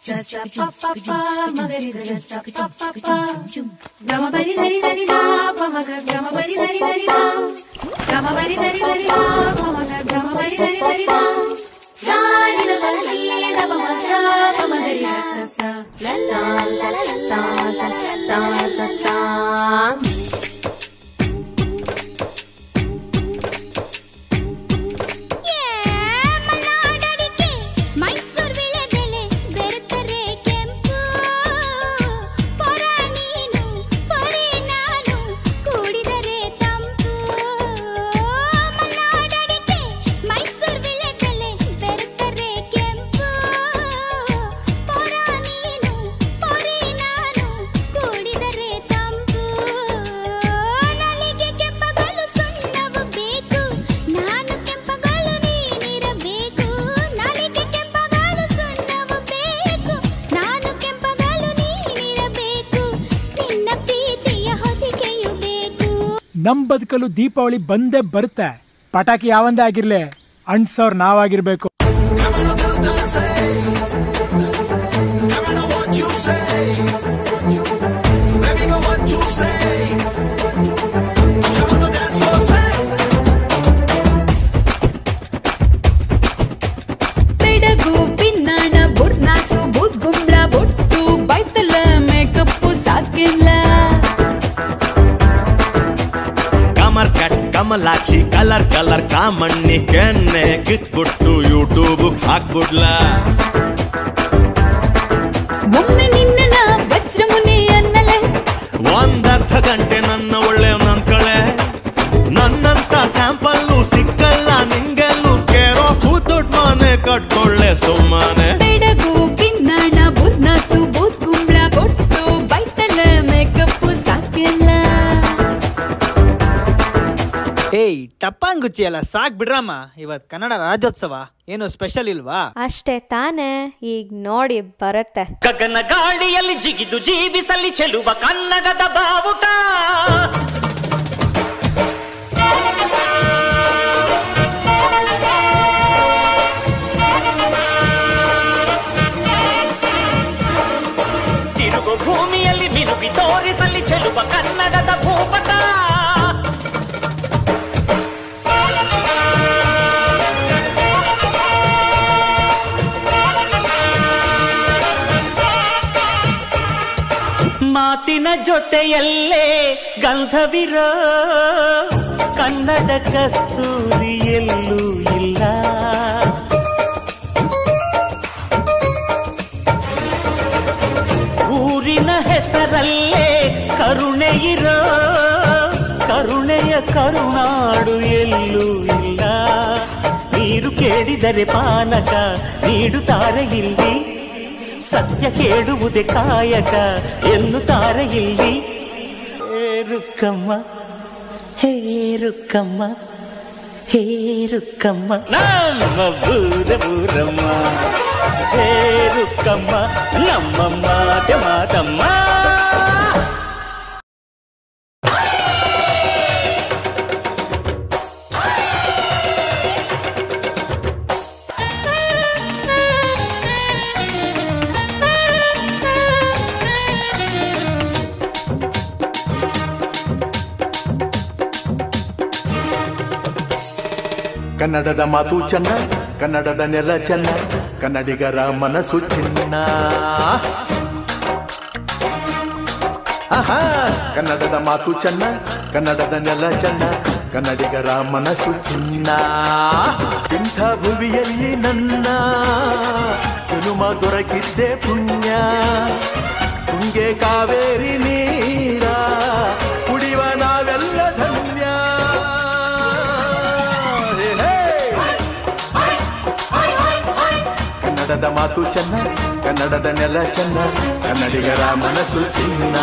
sa sa pa pa pa magari da sa pa pa pa gama bari dari dari da pa maga gama bari dari dari da gama bari dari dari da pa maga gama bari dari dari da sa ni da ba ni da pa ma sa pa magari da sa sa la la la la la la la la la ನಮ್ ಬದುಕಲು ದೀಪಾವಳಿ ಬಂದೇ ಬರುತ್ತೆ. ಪಟಾಕಿ ಯಾವಂದೇ ಆಗಿರ್ಲಿ, ಅಂಟ್ಸೋರ್ ನಾವಾಗಿರ್ಬೇಕು. Kamalakshi colour colour ಕಾಮಣ್ಣಿ ಕೆನ್ನೆ ಕಿತ್ಬಿಟ್ಟು YouTube ಹಾಕ್ಬಿಡ್ಲ. ಒಮ್ಮೆ ನಿನ್ನ ವಜ್ರಮುನಿ ಅನ್ನಲೆ, ಒಂದರ್ಧ ಗಂಟೆ ನನ್ನ ಒಳ್ಳೆ ನನ್ಕಳೆ. ನನ್ನಂತ ಸ್ಯಾಂಪಲ್ಲು ಸಿಕ್ಕಲ್ಲ ನಿಂಗೆಲ್ಲೂ, ಕೇರೋ ದುಡ್ಡು ಮನೆ ಕಟ್ಕೊಳ್ಳೆ ಸುಮ್ಮನೆ. ಬೆಡಗು ಪಿನ್ನಾಣ ಬುರ್ನಾಸು ಬೂತ್ ಕುಂಬ್ಳ ಬೊಟ್ಟು ಬೈತಲ ಮೇಕಪ್ಪು ಸಾಕೆಲ್ಲ. ಏಯ್ ಟಪ್ಪಾಂಗುಚ್ಚಿ ಅಲ್ಲ, ಸಾಕ್ ಬಿಡ್ರಮ್ಮ. ಇವತ್ ಕನ್ನಡ ರಾಜ್ಯೋತ್ಸವ, ಏನು ಸ್ಪೆಷಲ್ ಇಲ್ವಾ? ಅಷ್ಟೇ ತಾನೇ, ಈಗ ನೋಡಿ ಬರುತ್ತೆ. ಗಗನ ಗಾಳಿಯಲ್ಲಿ ಜಿಗಿದು ಜೀವಿಸಲಿ ಚೆಲುವ ಕನ್ನಡದ ಬಾವುಟ. ತಿರುಗು ಭೂಮಿಯಲ್ಲಿ ಮಿನುಗಿ ತೋರಿಸಲಿ ಚೆಲುವ ಕನ್ನಡದ ಭೂಪಟ. ಮಾತಿನ ಜೊತೆಯಲ್ಲೇ ಗಂಧವಿರೋ ಕನ್ನಡ ಕಸ್ತೂರಿ ಎಲ್ಲೂ ಇಲ್ಲ. ಊರಿನ ಹೆಸರಲ್ಲೇ ಕರುಣೆ ಇರೋ ಕರುಣೆಯ ಕರುನಾಡು ಎಲ್ಲೂ ಇಲ್ಲ. ನೀರು ಕೇಳಿದರೆ ಪಾನಕ ನೀಡುತ್ತಾರೆ ಇಲ್ಲಿ, ಸತ್ಯ ಕೇಳುವುದೇ ಕಾಯಕ ಎನ್ನುತ್ತಾರೆ ಇಲ್ಲಿ. ಹೇರುಕ್ಕಮ್ಮ ಹೇರುಕ್ಕಮ್ಮ ಹೇರುಕ್ಕಮ್ಮ ನಮ್ಮ ಬೂರಮ್ಮ, ಹೇರುಕ್ಕಮ್ಮ ನಮ್ಮ ಮಾತಮ್ಮ. ಕನ್ನಡದ ಮಾತು ಚೆನ್ನ, ಕನ್ನಡದ ನೆಲ ಚೆನ್ನ, ಕನ್ನಡಿಗರ ಮನಸ್ಸು ಚಿನ್ನ. ಆಹಾ, ಕನ್ನಡದ ಮಾತು ಚೆನ್ನ, ಕನ್ನಡದ ನೆಲ ಚೆನ್ನ, ಕನ್ನಡಿಗರ ಮನಸ್ಸು ಚಿನ್ನ. ಇಂಥ ಭುವಿಯಲ್ಲಿ ನನ್ನ ಜನುಮ ದೊರಕಿದ್ದೆ ಪುಣ್ಯ. ತುಂಗೆ ಕಾವೇರಿ ನೀರ ಕುಡಿಯುವ ನಾವೆಲ್ಲ ಧನ್ಯ. ಕನ್ನಡದ ಮಾತು ಚೆನ್ನ, ಕನ್ನಡದ ನೆಲ ಚೆನ್ನ, ಕನ್ನಡಿಗರ ಮನಸ್ಸು ಚಿನ್ನ.